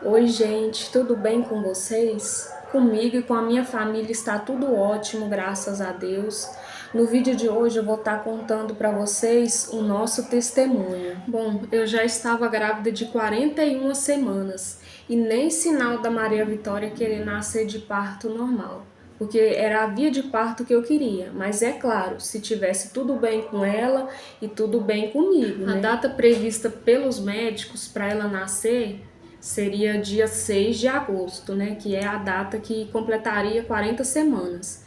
Oi, gente, tudo bem com vocês? Comigo e com a minha família está tudo ótimo, graças a Deus. No vídeo de hoje eu vou estar contando para vocês o nosso testemunho. Bom, eu já estava grávida de 41 semanas e nem sinal da Maria Vitória querer nascer de parto normal, porque era a via de parto que eu queria, mas é claro, se tivesse tudo bem com ela e tudo bem comigo, né? A data prevista pelos médicos para ela nascer seria dia 6 de agosto, né, que é a data que completaria 40 semanas.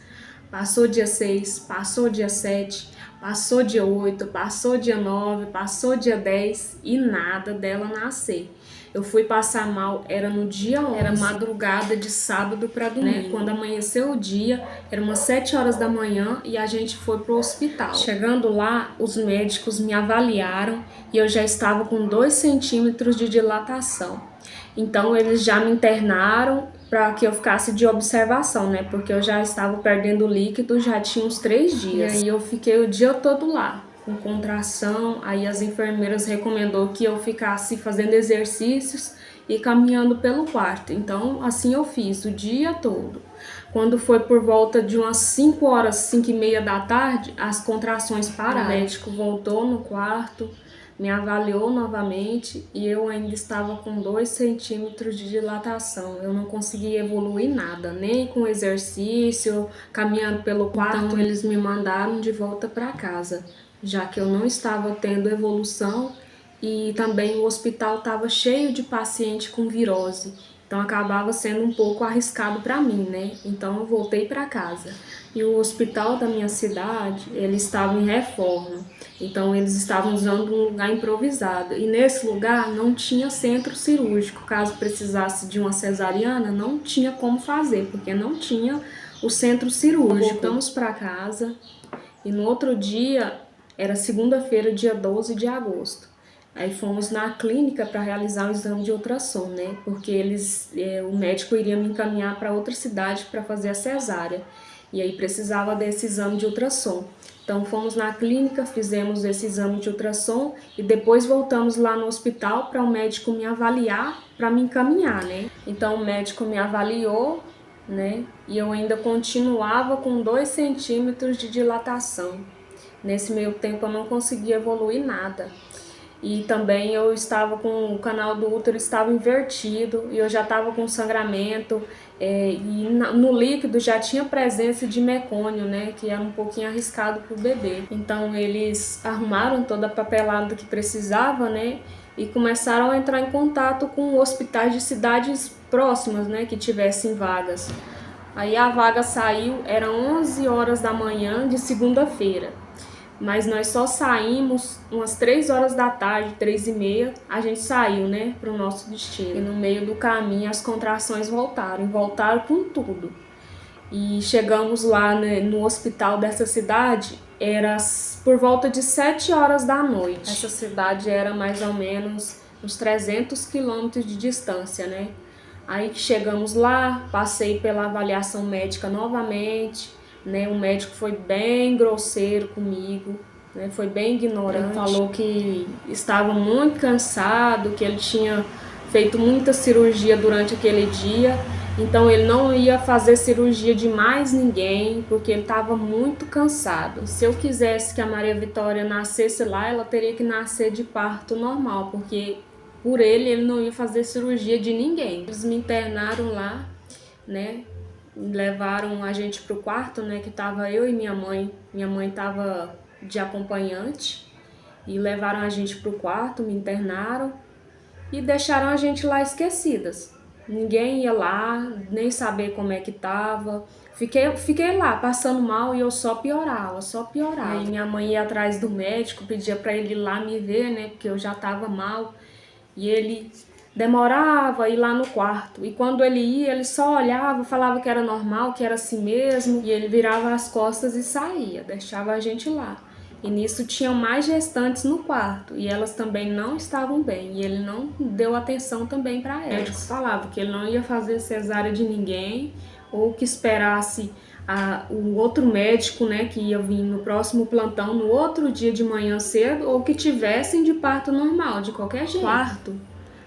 Passou dia 6, passou dia 7, passou dia 8, passou dia 9, passou dia 10 e nada dela nascer. Eu fui passar mal, era no dia 11, era madrugada de sábado para domingo, né? Quando amanheceu o dia, era umas 7 horas da manhã e a gente foi pro hospital. Chegando lá, os médicos me avaliaram e eu já estava com 2 centímetros de dilatação. Então eles já me internaram para que eu ficasse de observação, né? Porque eu já estava perdendo líquido, já tinha uns 3 dias. E aí eu fiquei o dia todo lá, com contração. Aí as enfermeiras recomendou que eu ficasse fazendo exercícios e caminhando pelo quarto. Então assim eu fiz o dia todo. Quando foi por volta de umas 5 horas, 5 e meia da tarde, as contrações pararam. O médico voltou no quarto, me avaliou novamente e eu ainda estava com 2 centímetros de dilatação. Eu não conseguia evoluir nada, nem com exercício, caminhando pelo quarto. Então eles me mandaram de volta para casa, já que eu não estava tendo evolução e também o hospital estava cheio de paciente com virose. Então acabava sendo um pouco arriscado para mim, né? Então eu voltei para casa. E o hospital da minha cidade, ele estava em reforma. Então eles estavam usando um lugar improvisado. E nesse lugar não tinha centro cirúrgico. Caso precisasse de uma cesariana, não tinha como fazer, porque não tinha o centro cirúrgico. Voltamos para casa e no outro dia, era segunda-feira, dia 12 de agosto. Aí fomos na clínica para realizar o exame de ultrassom, né? Porque o médico iria me encaminhar para outra cidade para fazer a cesárea. E aí precisava desse exame de ultrassom. Então fomos na clínica, fizemos esse exame de ultrassom e depois voltamos lá no hospital para o médico me avaliar, para me encaminhar, né? Então o médico me avaliou, né? E eu ainda continuava com 2 centímetros de dilatação. Nesse meio tempo eu não conseguia evoluir nada. E também eu estava com o canal do útero estava invertido e eu já estava com sangramento no líquido já tinha presença de mecônio, né, que era um pouquinho arriscado para o bebê. Então eles arrumaram toda a papelada que precisava, né, e começaram a entrar em contato com hospitais de cidades próximas, né, que tivessem vagas. Aí a vaga saiu, era 11 horas da manhã de segunda-feira. Mas nós só saímos umas 3 horas da tarde, 3 e meia, a gente saiu, né, para o nosso destino. E no meio do caminho as contrações voltaram, e voltaram com tudo. E chegamos lá, né, no hospital dessa cidade, era por volta de 7 horas da noite. Essa cidade era mais ou menos uns 300 quilômetros de distância, né. Aí chegamos lá, passei pela avaliação médica novamente, né? O médico foi bem grosseiro comigo, né? Foi bem ignorante. Ele falou que estava muito cansado, que ele tinha feito muita cirurgia durante aquele dia, então ele não ia fazer cirurgia de mais ninguém, porque ele estava muito cansado. Se eu quisesse que a Maria Vitória nascesse lá, ela teria que nascer de parto normal, porque por ele não ia fazer cirurgia de ninguém. Eles me internaram lá, né? Levaram a gente pro quarto, né? Que tava eu e minha mãe. Minha mãe tava de acompanhante. E levaram a gente pro quarto, me internaram e deixaram a gente lá esquecidas. Ninguém ia lá, nem saber como é que tava. Fiquei lá, passando mal e eu só piorava, só piorava. Aí minha mãe ia atrás do médico, pedia pra ele ir lá me ver, né? Porque eu já tava mal. E ele demorava a ir lá no quarto. E quando ele ia, ele só olhava, falava que era normal, que era assim mesmo. E ele virava as costas e saía, deixava a gente lá. E nisso tinham mais gestantes no quarto. E elas também não estavam bem. E ele não deu atenção também para elas. O médico falava que ele não ia fazer cesárea de ninguém, ou que esperasse o outro médico, né, que ia vir no próximo plantão, no outro dia de manhã cedo, ou que tivessem de parto normal, de qualquer jeito. Quarto,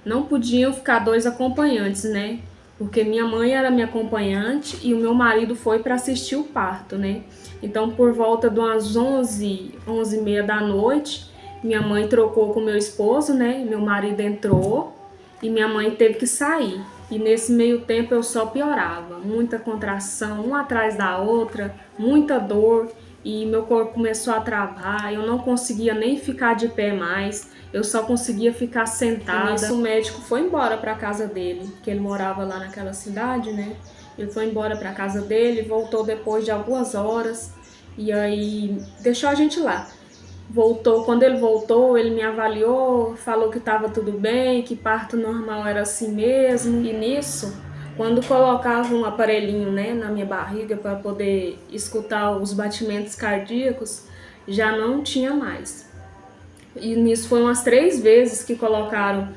não podiam ficar 2 acompanhantes, né? Porque minha mãe era minha acompanhante e o meu marido foi para assistir o parto, né? Então, por volta de umas 11h30 da noite, minha mãe trocou com meu esposo, né? Meu marido entrou e minha mãe teve que sair. E nesse meio tempo eu só piorava, muita contração, uma atrás da outra, muita dor e meu corpo começou a travar, eu não conseguia nem ficar de pé mais, eu só conseguia ficar sentada. E nisso o médico foi embora para casa dele, que ele morava lá naquela cidade, né? Ele foi embora para casa dele, voltou depois de algumas horas e aí deixou a gente lá. Voltou, quando ele voltou, ele me avaliou, falou que estava tudo bem, que parto normal era assim mesmo. E nisso, quando colocava um aparelhinho, né, na minha barriga para poder escutar os batimentos cardíacos, já não tinha mais. E nisso foi umas 3 vezes que colocaram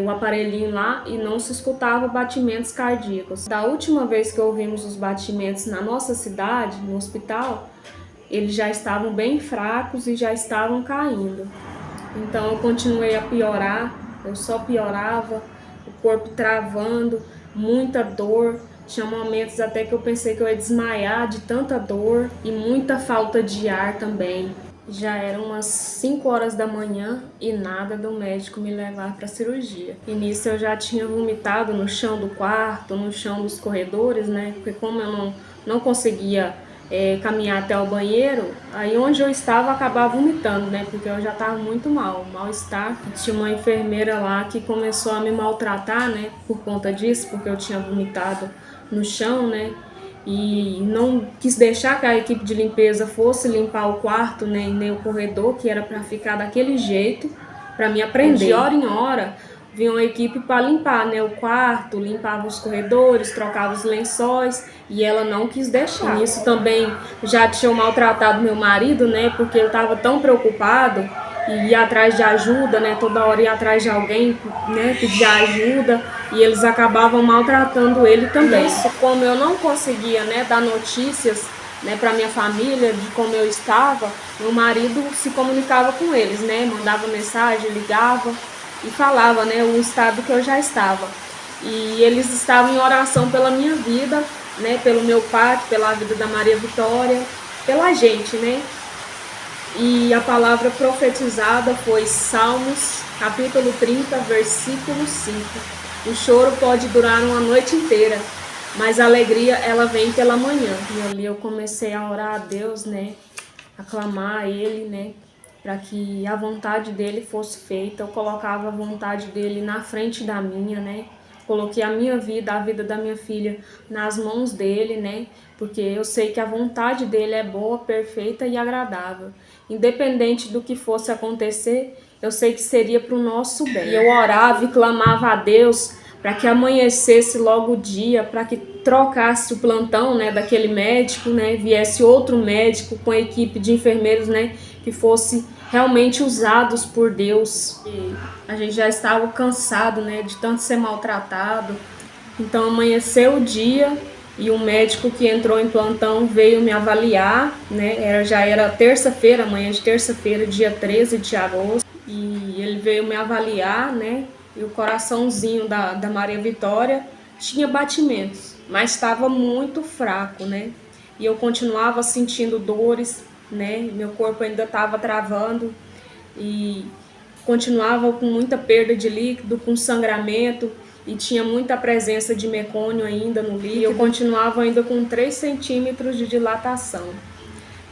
o aparelhinho lá e não se escutava batimentos cardíacos. Da última vez que ouvimos os batimentos na nossa cidade, no hospital, eles já estavam bem fracos e já estavam caindo. Então eu continuei a piorar, eu só piorava, o corpo travando, muita dor. Tinha momentos até que eu pensei que eu ia desmaiar de tanta dor e muita falta de ar também. Já eram umas 5 horas da manhã e nada do médico me levar para cirurgia. E nisso eu já tinha vomitado no chão do quarto, no chão dos corredores, né? Porque como eu não conseguia caminhar até o banheiro, aí onde eu estava eu acabava vomitando, né? Porque eu já estava muito mal-estar. Tinha uma enfermeira lá que começou a me maltratar, né? Por conta disso, porque eu tinha vomitado no chão, né? E não quis deixar que a equipe de limpeza fosse limpar o quarto, né, nem o corredor, que era para ficar daquele jeito, para me aprender. De hora em hora, vinha uma equipe para limpar, né, o quarto, limpava os corredores, trocava os lençóis, e ela não quis deixar. Nisso também já tinha maltratado meu marido, né, porque eu estava tão preocupado e ia atrás de ajuda, né, toda hora ia atrás de alguém, né, pedir ajuda, e eles acabavam maltratando ele também. Isso, como eu não conseguia, né, dar notícias, né, para minha família de como eu estava, meu marido se comunicava com eles, né, mandava mensagem, ligava e falava, né, o estado que eu já estava. E eles estavam em oração pela minha vida, né, pelo meu parto, pela vida da Maria Vitória, pela gente, né. E a palavra profetizada foi Salmos, capítulo 30, versículo 5. O choro pode durar uma noite inteira, mas a alegria ela vem pela manhã. E ali eu comecei a orar a Deus, né, a clamar a Ele, né, para que a vontade dele fosse feita. Eu colocava a vontade dele na frente da minha, né. Coloquei a minha vida, a vida da minha filha nas mãos dele, né? Porque eu sei que a vontade dele é boa, perfeita e agradável. Independente do que fosse acontecer, eu sei que seria para o nosso bem. E eu orava e clamava a Deus para que amanhecesse logo o dia, para que trocasse o plantão, né, daquele médico, né, viesse outro médico com a equipe de enfermeiros, né, que fosse realmente usados por Deus. E a gente já estava cansado, né, de tanto ser maltratado. Então amanheceu o dia e o médico que entrou em plantão veio me avaliar, né? Já era terça-feira, amanhã de terça-feira, dia 13 de agosto. E ele veio me avaliar, né? E o coraçãozinho da Maria Vitória tinha batimentos, mas estava muito fraco, né? E eu continuava sentindo dores, né? Meu corpo ainda estava travando e continuava com muita perda de líquido, com sangramento e tinha muita presença de mecônio ainda no líquido. E eu continuava ainda com 3 centímetros de dilatação.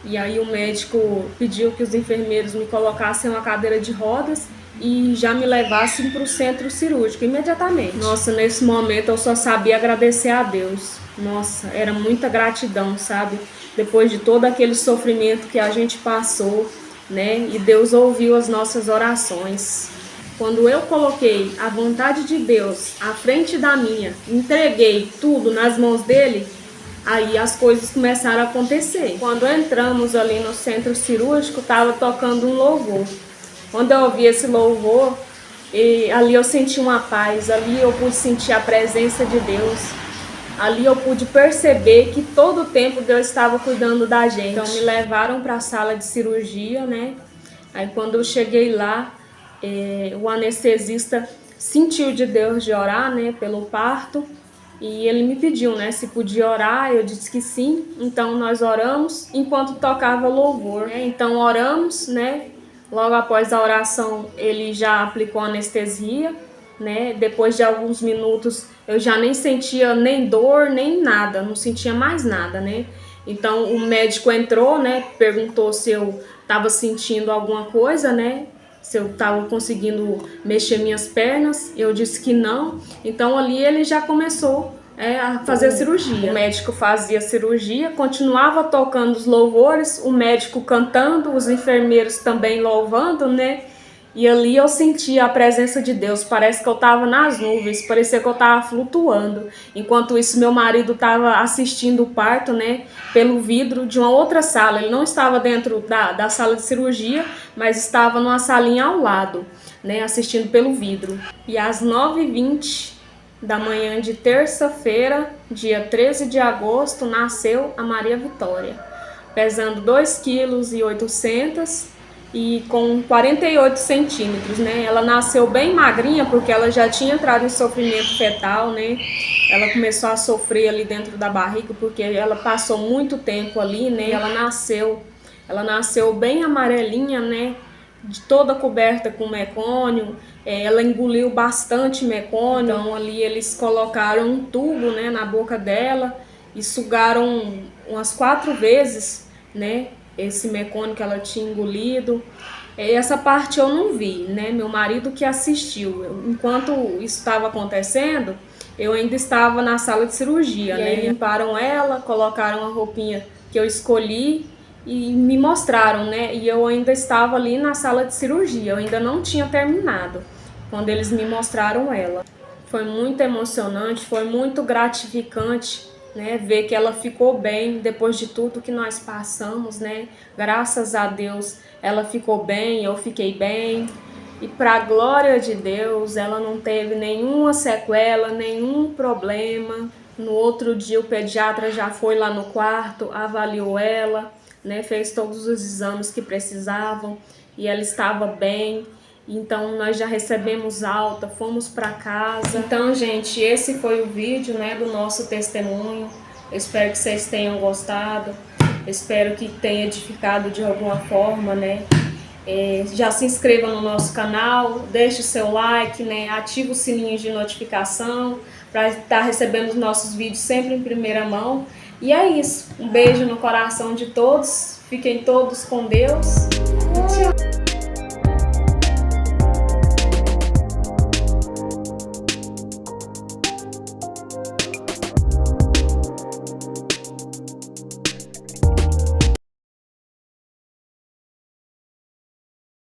E aí o médico pediu que os enfermeiros me colocassem uma cadeira de rodas e já me levassem para o centro cirúrgico imediatamente. Nossa, nesse momento eu só sabia agradecer a Deus. Nossa, era muita gratidão, sabe? Depois de todo aquele sofrimento que a gente passou, né? E Deus ouviu as nossas orações. Quando eu coloquei a vontade de Deus à frente da minha, entreguei tudo nas mãos dele, aí as coisas começaram a acontecer. Quando entramos ali no centro cirúrgico, estava tocando um louvor. Quando eu ouvi esse louvor, ali eu senti uma paz, ali eu pude sentir a presença de Deus. Ali eu pude perceber que todo o tempo Deus estava cuidando da gente. Então me levaram para a sala de cirurgia, né? Aí quando eu cheguei lá, o anestesista sentiu de Deus de orar, né, pelo parto. E ele me pediu, né, se podia orar, eu disse que sim. Então nós oramos enquanto tocava louvor, né? Então oramos, né? Logo após a oração, ele já aplicou anestesia, né? Depois de alguns minutos, eu já nem sentia nem dor, nem nada, não sentia mais nada, né? Então o médico entrou, né? Perguntou se eu estava sentindo alguma coisa, né? Se eu estava conseguindo mexer minhas pernas, eu disse que não. Então ali ele já começou a fazer a cirurgia. O médico fazia a cirurgia, continuava tocando os louvores, o médico cantando, os enfermeiros também louvando, né? E ali eu sentia a presença de Deus, parece que eu estava nas nuvens, parecia que eu estava flutuando. Enquanto isso, meu marido estava assistindo o parto, né, pelo vidro de uma outra sala. Ele não estava dentro da sala de cirurgia, mas estava numa salinha ao lado, né, assistindo pelo vidro. E às 9h20 da manhã de terça-feira, dia 13 de agosto, nasceu a Maria Vitória, pesando 2,8 kg e com 48 centímetros, né? Ela nasceu bem magrinha porque ela já tinha entrado em sofrimento fetal, né? Ela começou a sofrer ali dentro da barriga porque ela passou muito tempo ali, né? Ela nasceu bem amarelinha, né? De toda coberta com mecônio, ela engoliu bastante mecônio, então ali eles colocaram um tubo, né, na boca dela e sugaram umas 4 vezes, né, esse mecônio que ela tinha engolido. Essa parte eu não vi, né, meu marido que assistiu. Enquanto isso estava acontecendo, eu ainda estava na sala de cirurgia, né, limparam ela, colocaram a roupinha que eu escolhi e me mostraram, né? E eu ainda estava ali na sala de cirurgia, eu ainda não tinha terminado quando eles me mostraram ela. Foi muito emocionante, foi muito gratificante, né? Ver que ela ficou bem depois de tudo que nós passamos, né? Graças a Deus ela ficou bem, eu fiquei bem. E para a glória de Deus, ela não teve nenhuma sequela, nenhum problema. No outro dia o pediatra já foi lá no quarto, avaliou ela, né, fez todos os exames que precisavam e ela estava bem. Então nós já recebemos alta, fomos para casa. Então, gente, esse foi o vídeo, né, do nosso testemunho. Eu espero que vocês tenham gostado. Eu espero que tenha edificado de alguma forma, né? Já se inscreva no nosso canal, deixe o seu like, né? Ative o sininho de notificação para estar recebendo os nossos vídeos sempre em primeira mão. E é isso. Um beijo no coração de todos. Fiquem todos com Deus. Tchau.